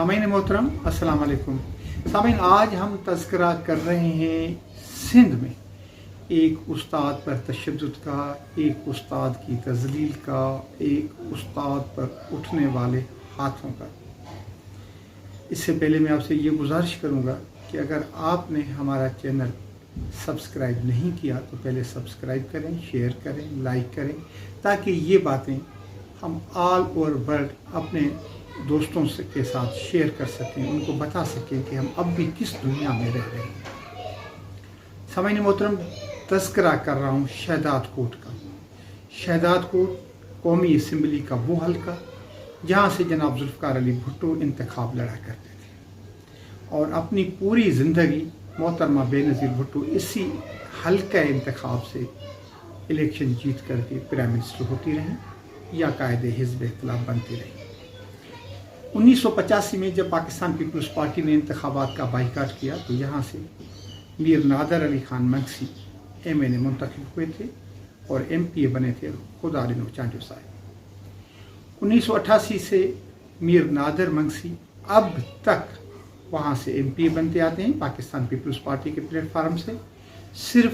सामीन मोहतरम अस्सलाम वालेकुम। सामीन, आज हम तज़किरा कर रहे हैं सिंध में एक उस्ताद पर तशद्दुद का, एक उस्ताद की तज़लील का, एक उस्ताद पर उठने वाले हाथों का। इससे पहले मैं आपसे ये गुजारिश करूँगा कि अगर आपने हमारा चैनल सब्सक्राइब नहीं किया तो पहले सब्सक्राइब करें, शेयर करें, लाइक करें, ताकि ये बातें हम ऑल ओवर वर्ल्ड अपने दोस्तों से के साथ शेयर कर सकें, उनको बता सकें कि हम अब भी किस दुनिया में रह रहे हैं। सामीन मोहतरम, तज़किरा कर रहा हूँ शहदाद कोट का। शहदाद कोट कौमी असम्बली का वो हल्का जहाँ से जनाब जुल्फ़िकार अली भुट्टो इंतखाब लड़ा करते थे और अपनी पूरी ज़िंदगी मोहतरमा बेनज़ीर भुट्टो इसी हल्का इंतखाब से इलेक्शन जीत करके प्राइम मिनिस्टर होती रहीं या कायदे हिज़्ब इख्तिलाफ बनती रहीं। 1985 में जब पाकिस्तान पीपल्स पार्टी ने इंतखाबात का बाइकाट किया तो यहाँ से मीर नादर अली खान मंगसी MNA मुंतखब हुए थे और MPA बने थे खुदा रिनो चांजो साहब। 1988 से मीर नादर मंगसी अब तक वहाँ से MPA बनते आते हैं पाकिस्तान पीपल्स पार्टी के प्लेटफार्म से। सिर्फ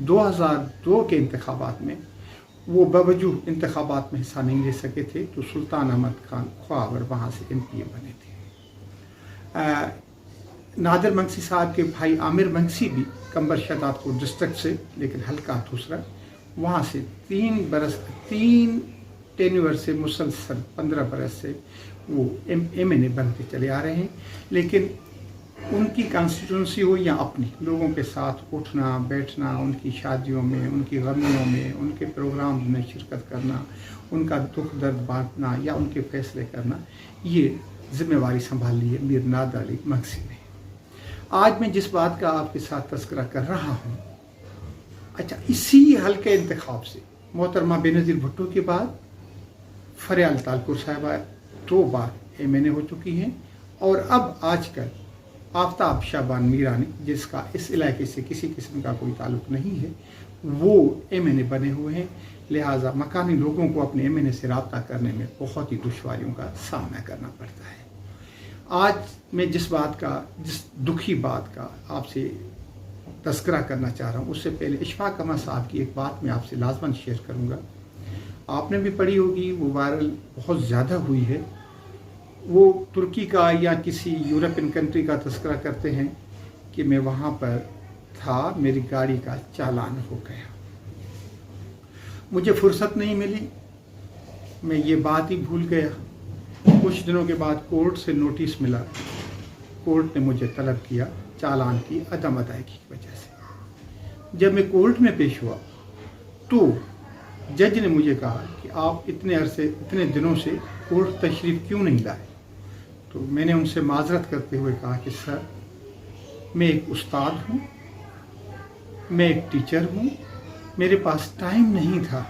2002 के इंतखाबात में वो बावजूद इंतखाबात में हिस्सा नहीं ले सके थे तो सुल्तान अहमद खान ख्वाबर वहाँ से MPA बने थे। नादर मंगसी साहब के भाई आमिर मंगसी भी कंबर शहदाद कोट डिस्ट्रिक्ट से, लेकिन हल्का दूसरा, वहाँ से 3 टेन्यूर से मुसलसल 15 बरस से वो MNA बनते चले आ रहे हैं। लेकिन उनकी कॉन्स्टिट्यूंसी हो या अपनी लोगों के साथ उठना बैठना, उनकी शादियों में, उनकी गमियों में, उनके प्रोग्राम में शिरकत करना, उनका दुख दर्द बांटना या उनके फैसले करना, ये जिम्मेवारी संभाल ली है मीर नादर अली मंगसी ने। आज मैं जिस बात का आपके साथ तज़किरा कर रहा हूँ, अच्छा, इसी हल्के इंतखाब से मोहतरमा बेनज़ीर भुट्टो के बाद फरियाल तालपुर साहिबा 2 बार MNA हो चुकी हैं और अब आजकल आफ्ताब शाबान मीरानी, जिसका इस इलाके से किसी किस्म का कोई ताल्लुक़ नहीं है, वो MNA बने हुए हैं। लिहाजा मकानी लोगों को अपने MNA से रब्ता करने में बहुत ही दुश्वारियों का सामना करना पड़ता है। आज मैं जिस दुखी बात का आपसे तज़किरा करना चाह रहा हूँ, उससे पहले इशफाक अहमद साहब की एक बात मैं आपसे लाजमन शेयर करूँगा। आपने भी पढ़ी होगी, वो वायरल बहुत ज़्यादा हुई है। वो तुर्की का या किसी यूरोपियन कंट्री का तज़किरा करते हैं कि मैं वहाँ पर था, मेरी गाड़ी का चालान हो गया, मुझे फुर्सत नहीं मिली, मैं ये बात ही भूल गया। कुछ दिनों के बाद कोर्ट से नोटिस मिला, कोर्ट ने मुझे तलब किया चालान की अदम अदायगी की वजह से। जब मैं कोर्ट में पेश हुआ तो जज ने मुझे कहा कि आप इतने दिनों से कोर्ट तशरीफ़ क्यों नहीं लाए। तो मैंने उनसे माजरत करते हुए कहा कि सर, मैं एक उस्ताद हूँ, मैं एक टीचर हूँ, मेरे पास टाइम नहीं था,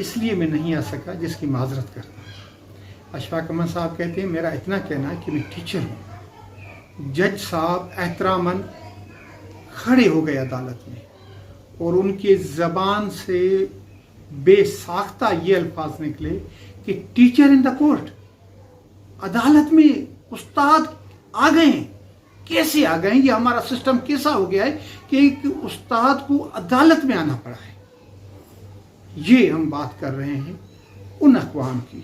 इसलिए मैं नहीं आ सका, जिसकी माजरत करता हूँ। अशफाक अहमद साहब कहते हैं, मेरा इतना कहना है कि मैं टीचर हूँ। जज साहब एहतरामन खड़े हो गए अदालत में और उनके ज़बान से बेसाख्ता ये अल्फाज निकले कि टीचर इन द कोर्ट, अदालत में उस्ताद आ गए हैं, कैसे आ गए? ये हमारा सिस्टम कैसा हो गया है कि एक उस्ताद को अदालत में आना पड़ा है। ये हम बात कर रहे हैं उन अक़वाम की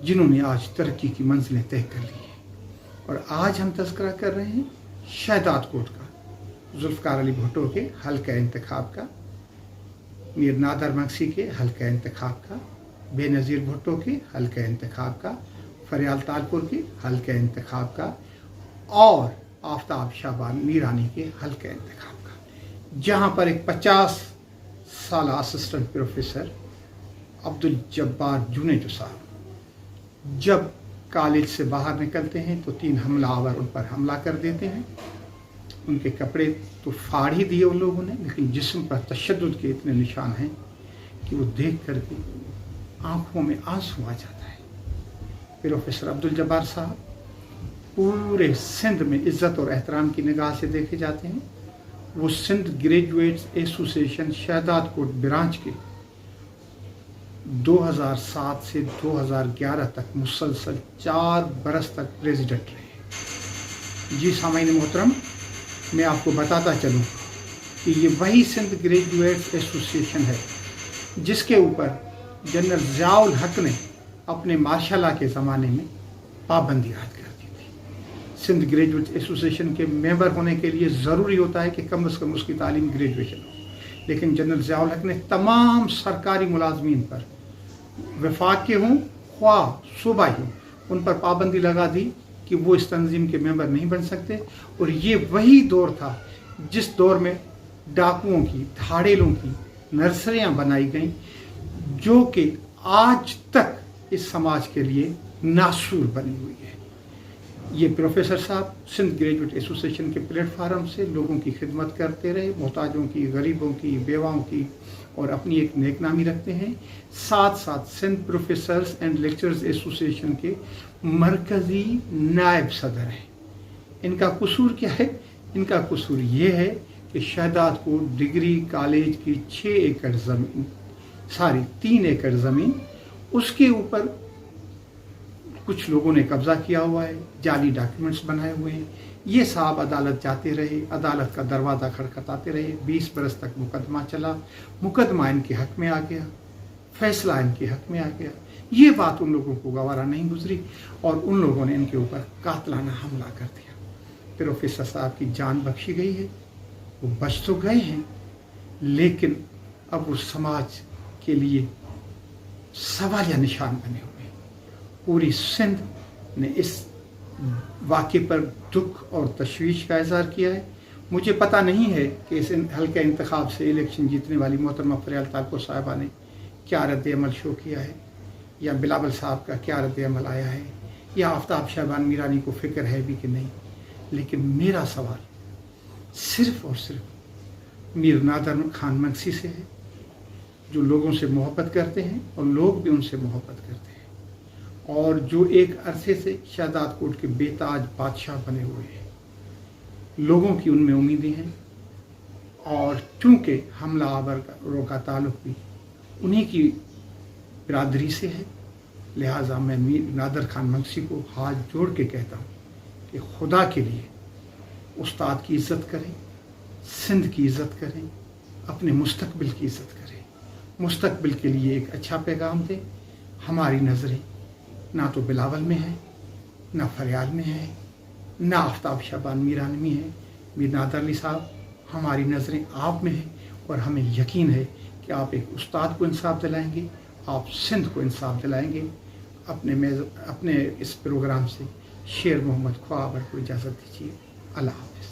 जिन्होंने आज तरक्की की मंजिलें तय कर ली हैं। और आज हम तज़किरा कर रहे हैं शहदाद कोट का, जुल्फ़िकार अली भुट्टो के हल्का इंतखाब का, मीर नादर मंगसी के हल्का इंतखाब का, बेनज़ीर भुट्टो के हल्का इंतखाब का, फरियाल तालपुर के हल्का इंतखाब का और आफ्ताब शाबान मीरानी के हल्का इंतखाब का। जहाँ पर एक 50 साल असिस्टेंट प्रोफेसर अब्दुल जब्बार जुनेजो साहब जब कॉलेज से बाहर निकलते हैं तो 3 हमलावर उन पर हमला कर देते हैं। उनके कपड़े तो फाड़ ही दिए उन लोगों ने, लेकिन जिस्म पर तशद्दुद के इतने निशान हैं कि वो देख करके आंखों में आंसू आ जाता है। प्रोफेसर अब्दुल जब्बार साहब पूरे सिंध में इज़्ज़त और एहतराम की निगाह से देखे जाते हैं। वो Sindh graduates association Shahdadkot branch के 2007 سے 2011 تک مسلسل 4 برس تک ریزیڈنٹ رہے. جی سامعین محترم، میں آپ کو بتاتا چلوں کہ یہ وہی سندھ گریجویٹس ایسوسیشن ہے جس کے اوپر جنرل ضیاء الحق نے اپنے مارشل لا کے زمانے میں پابندی عائد کر دی تھی. سندھ گریجویٹ ایسوسیشن کے ممبر ہونے کے لیے ضروری ہوتا ہے کہ کم از کم اس کی تعلیم گریجویشن ہو، لیکن جنرل ضیاء الحق نے تمام سرکاری ملازمین پر، وفاق کے ہوں خواہ صوبائی ہوں، ان پر پابندی لگا دی کہ وہ اس تنظیم کے ممبر نہیں بن سکتے. اور یہ وہی دور تھا جس دور میں ڈاکوؤں کی، دھاڑیلوں کی نرسریاں بنائی گئیں جو کہ آج تک اس سماج کے لیے ناسور بنی ہوئی ہے. یہ پروفیسر صاحب سندھ گریجویٹ ایسوسیشن کے پلیٹ فارم سے لوگوں کی خدمت کرتے رہے، محتاجوں کی، غریبوں کی، بیواؤں کی، اور اپنی ایک نیک نامی رکھتے ہیں. ساتھ ساتھ Sindh professors and lectures association کے مرکزی نائب صدر ہیں. ان کا قصور کیا ہے؟ ان کا قصور یہ ہے کہ شہداد کو ڈگری کالج کی 6 ایکڑ زمین، 3 ایکڑ زمین، اس کے اوپر کچھ لوگوں نے قبضہ کیا ہوا ہے، جعلی ڈاکیومنٹس بنائے ہوئے ہیں. یہ صاحب عدالت جاتے رہے، عدالت کا دروازہ کھٹکھٹاتے رہے. 20 برس تک مقدمہ چلا، مقدمہ ان کے حق میں آ گیا، فیصلہ ان کے حق میں آ گیا. یہ بات ان لوگوں کو گوارا نہیں گزری اور ان لوگوں نے ان کے اوپر قاتلانہ حملہ کر دیا. پروفیسر صاحب کی جان بخشی گئی ہے، وہ بچ تو گئے ہیں، لیکن اب وہ سماج کے لیے سوالیہ نشان بنے ہوئے ہیں. پوری سندھ نے اس واقعے پر دکھ اور تشویش کا اظہار کیا ہے. مجھے پتہ نہیں ہے کہ اس حلقہ انتخاب سے الیکشن جیتنے والی محترمہ فریال طالپور صاحبہ نے کیا رد عمل شو کیا ہے، یا بلاول صاحب کا کیا رد عمل آیا ہے، یا آفتاب شہبان میرانی کو فکر ہے بھی کہ نہیں. لیکن میرا سوال صرف اور صرف میر نادر خان منگسی سے ہے، جو لوگوں سے محبت کرتے ہیں اور لوگ بھی ان سے محبت کرتے ہیں، اور جو ایک عرصے سے شہداد کوٹ کے بے تاج بادشاہ بنے ہوئے ہیں. لوگوں کی ان میں امیدیں ہیں، اور چونکہ حملہ آوروں کا تعلق بھی انہی کی برادری سے ہے، لہٰذا میں میر نادر خان منگسی کو ہاتھ جوڑ کے کہتا ہوں کہ خدا کے لیے استاد کی عزت کریں، سندھ کی عزت کریں، اپنے مستقبل کی عزت کریں، مستقبل کے لیے ایک اچھا پیغام دیں. ہماری نظریں نہ تو بلاول میں ہیں، نہ فریال میں ہیں، نہ آفتاب شہبان میرانی میں ہیں. میر نادر علی صاحب، ہماری نظریں آپ میں ہیں، اور ہمیں یقین ہے کہ آپ ایک استاد کو انصاف دلائیں گے، آپ سندھ کو انصاف دلائیں گے. اپنے اس پروگرام سے شیر محمد خواہ کو اجازت دیجیے. اللہ حافظ.